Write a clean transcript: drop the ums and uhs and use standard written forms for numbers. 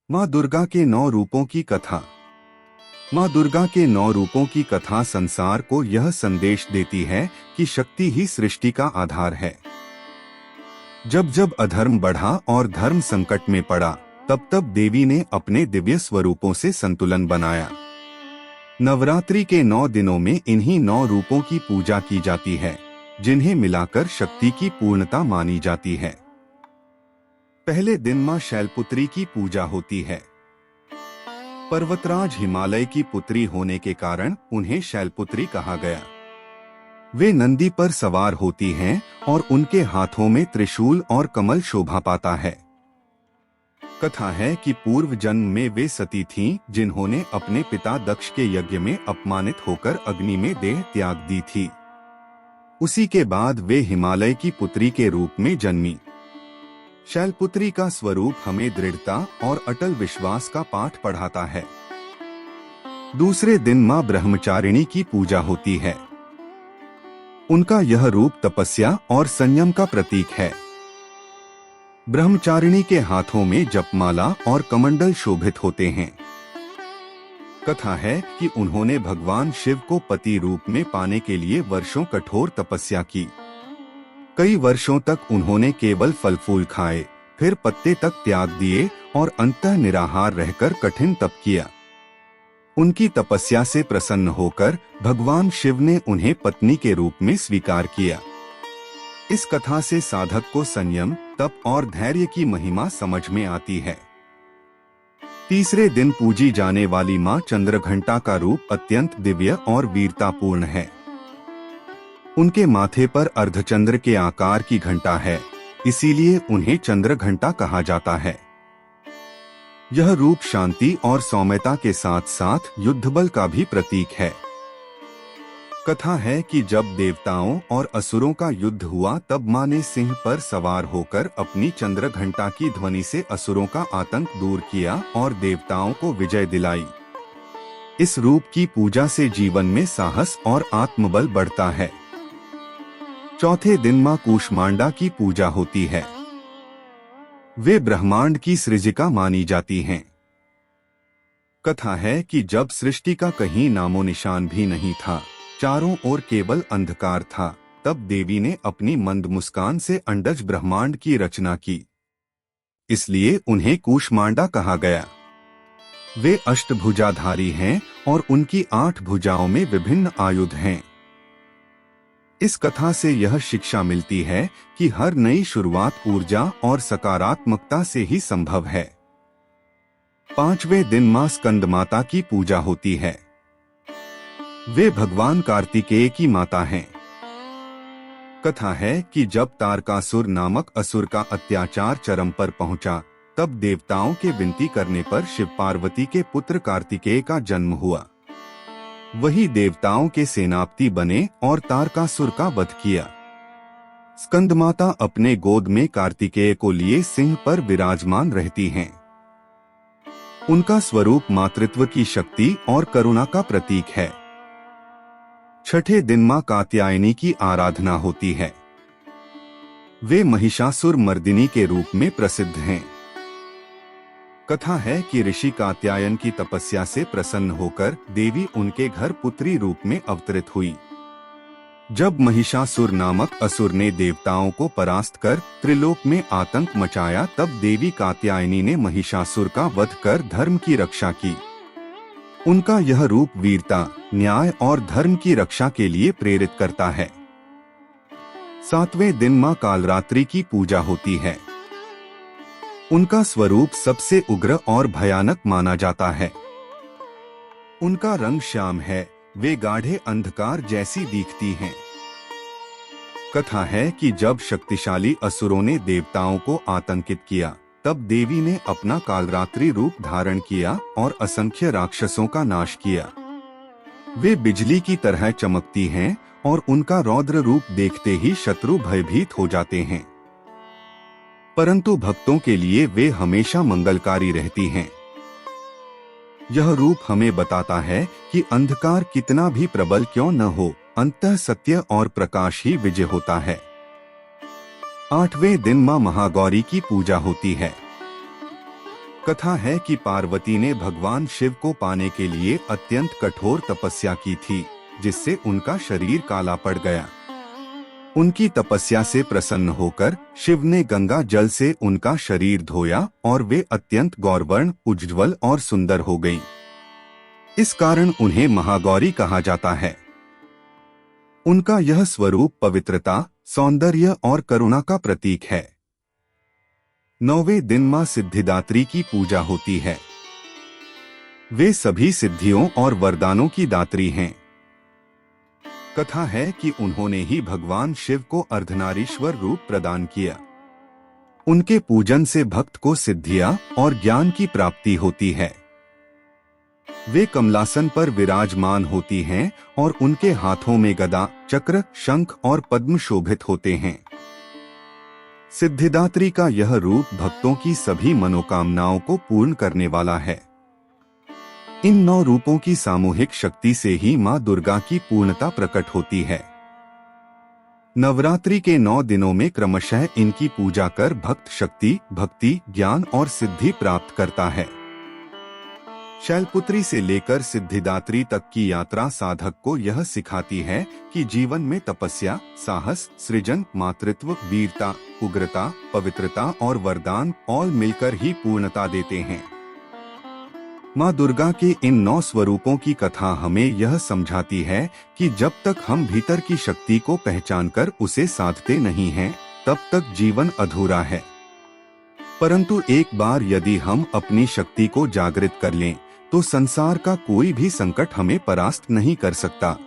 माँ दुर्गा के 9 रूपों की कथा। माँ दुर्गा के 9 रूपों की कथा संसार को यह संदेश देती है कि शक्ति ही सृष्टि का आधार है। जब जब अधर्म बढ़ा और धर्म संकट में पड़ा, तब तब देवी ने अपने दिव्य स्वरूपों से संतुलन बनाया। नवरात्रि के 9 दिनों में इन्हीं 9 रूपों की पूजा की जाती है, जिन्हें मिलाकर शक्ति की पूर्णता मानी जाती है। पहले दिन मां शैलपुत्री की पूजा होती है। पर्वतराज हिमालय की पुत्री होने के कारण उन्हें शैलपुत्री कहा गया। वे नंदी पर सवार होती हैं और उनके हाथों में त्रिशूल और कमल शोभा पाता है। कथा है कि पूर्व जन्म में वे सती थीं, जिन्होंने अपने पिता दक्ष के यज्ञ में अपमानित होकर अग्नि में देह त्याग दी थी। उसी के बाद वे हिमालय की पुत्री के रूप में जन्मी। शैलपुत्री का स्वरूप हमें दृढ़ता और अटल विश्वास का पाठ पढ़ाता है। दूसरे दिन मां ब्रह्मचारिणी की पूजा होती है। उनका यह रूप तपस्या और संयम का प्रतीक है। ब्रह्मचारिणी के हाथों में जपमाला और कमंडल शोभित होते हैं। कथा है कि उन्होंने भगवान शिव को पति रूप में पाने के लिए वर्षों कठोर तपस्या की। कई वर्षों तक उन्होंने केवल फल फूल खाए, फिर पत्ते तक त्याग दिए और अंततः निराहार रहकर कठिन तप किया। उनकी तपस्या से प्रसन्न होकर भगवान शिव ने उन्हें पत्नी के रूप में स्वीकार किया। इस कथा से साधक को संयम, तप और धैर्य की महिमा समझ में आती है। तीसरे दिन पूजी जाने वाली मां चंद्रघंटा का रूप अत्यंत दिव्य और वीरतापूर्ण है। उनके माथे पर अर्धचंद्र के आकार की घंटा है, इसीलिए उन्हें चंद्रघंटा कहा जाता है। यह रूप शांति और सौम्यता के साथ साथ युद्धबल का भी प्रतीक है। कथा है कि जब देवताओं और असुरों का युद्ध हुआ, तब मां ने सिंह पर सवार होकर अपनी चंद्रघंटा की ध्वनि से असुरों का आतंक दूर किया और देवताओं को विजय दिलाई। इस रूप की पूजा से जीवन में साहस और आत्मबल बढ़ता है। चौथे दिन मां कूष्मांडा की पूजा होती है। वे ब्रह्मांड की सृजिका मानी जाती हैं। कथा है कि जब सृष्टि का कहीं नामो निशान भी नहीं था, चारों ओर केवल अंधकार था, तब देवी ने अपनी मंद मुस्कान से अंडज ब्रह्मांड की रचना की। इसलिए उन्हें कूष्मांडा कहा गया। वे अष्टभुजाधारी हैं और उनकी 8 भुजाओं में विभिन्न आयुध हैं। इस कथा से यह शिक्षा मिलती है कि हर नई शुरुआत ऊर्जा और सकारात्मकता से ही संभव है। पांचवें दिन मां स्कंदमाता की पूजा होती है। वे भगवान कार्तिकेय की माता हैं। कथा है कि जब तारकासुर नामक असुर का अत्याचार चरम पर पहुंचा, तब देवताओं के विनती करने पर शिव पार्वती के पुत्र कार्तिकेय का जन्म हुआ। वही देवताओं के सेनापति बने और तारकासुर का वध किया। स्कंदमाता अपने गोद में कार्तिकेय को लिए सिंह पर विराजमान रहती हैं। उनका स्वरूप मातृत्व की शक्ति और करुणा का प्रतीक है। छठे दिन मां कात्यायनी की आराधना होती है। वे महिषासुर मर्दिनी के रूप में प्रसिद्ध हैं। कथा है कि ऋषि कात्यायन की तपस्या से प्रसन्न होकर देवी उनके घर पुत्री रूप में अवतरित हुई। जब महिषासुर नामक असुर ने देवताओं को परास्त कर त्रिलोक में आतंक मचाया, तब देवी कात्यायनी ने महिषासुर का वध कर धर्म की रक्षा की। उनका यह रूप वीरता, न्याय और धर्म की रक्षा के लिए प्रेरित करता है। सातवें दिन मां कालरात्रि की पूजा होती है। उनका स्वरूप सबसे उग्र और भयानक माना जाता है। उनका रंग श्याम है, वे गाढ़े अंधकार जैसी दिखती हैं। कथा है कि जब शक्तिशाली असुरों ने देवताओं को आतंकित किया, तब देवी ने अपना कालरात्रि रूप धारण किया और असंख्य राक्षसों का नाश किया। वे बिजली की तरह चमकती हैं और उनका रौद्र रूप देखते ही शत्रु भयभीत हो जाते हैं। परंतु भक्तों के लिए वे हमेशा मंगलकारी रहती हैं। यह रूप हमें बताता है कि अंधकार कितना भी प्रबल क्यों न हो, अंततः सत्य और प्रकाश ही विजय होता है। आठवें दिन मां महागौरी की पूजा होती है। कथा है कि पार्वती ने भगवान शिव को पाने के लिए अत्यंत कठोर तपस्या की थी, जिससे उनका शरीर काला पड़ गया। उनकी तपस्या से प्रसन्न होकर शिव ने गंगा जल से उनका शरीर धोया और वे अत्यंत गौरवर्ण, उज्ज्वल और सुंदर हो गईं। इस कारण उन्हें महागौरी कहा जाता है। उनका यह स्वरूप पवित्रता, सौंदर्य और करुणा का प्रतीक है। 9वें दिन मां सिद्धिदात्री की पूजा होती है। वे सभी सिद्धियों और वरदानों की दात्री हैं। कथा है कि उन्होंने ही भगवान शिव को अर्धनारीश्वर रूप प्रदान किया। उनके पूजन से भक्त को सिद्धियां और ज्ञान की प्राप्ति होती है। वे कमलासन पर विराजमान होती हैं और उनके हाथों में गदा, चक्र, शंख और पद्म शोभित होते हैं। सिद्धिदात्री का यह रूप भक्तों की सभी मनोकामनाओं को पूर्ण करने वाला है। इन 9 रूपों की सामूहिक शक्ति से ही मां दुर्गा की पूर्णता प्रकट होती है। नवरात्रि के 9 दिनों में क्रमशः इनकी पूजा कर भक्त शक्ति, भक्ति, ज्ञान और सिद्धि प्राप्त करता है। शैलपुत्री से लेकर सिद्धिदात्री तक की यात्रा साधक को यह सिखाती है कि जीवन में तपस्या, साहस, सृजन, मातृत्व, वीरता, उग्रता, पवित्रता और वरदान all मिलकर ही पूर्णता देते हैं। मां दुर्गा के इन 9 स्वरूपों की कथा हमें यह समझाती है कि जब तक हम भीतर की शक्ति को पहचानकर उसे साधते नहीं हैं, तब तक जीवन अधूरा है। परंतु एक बार यदि हम अपनी शक्ति को जागृत कर लें, तो संसार का कोई भी संकट हमें परास्त नहीं कर सकता।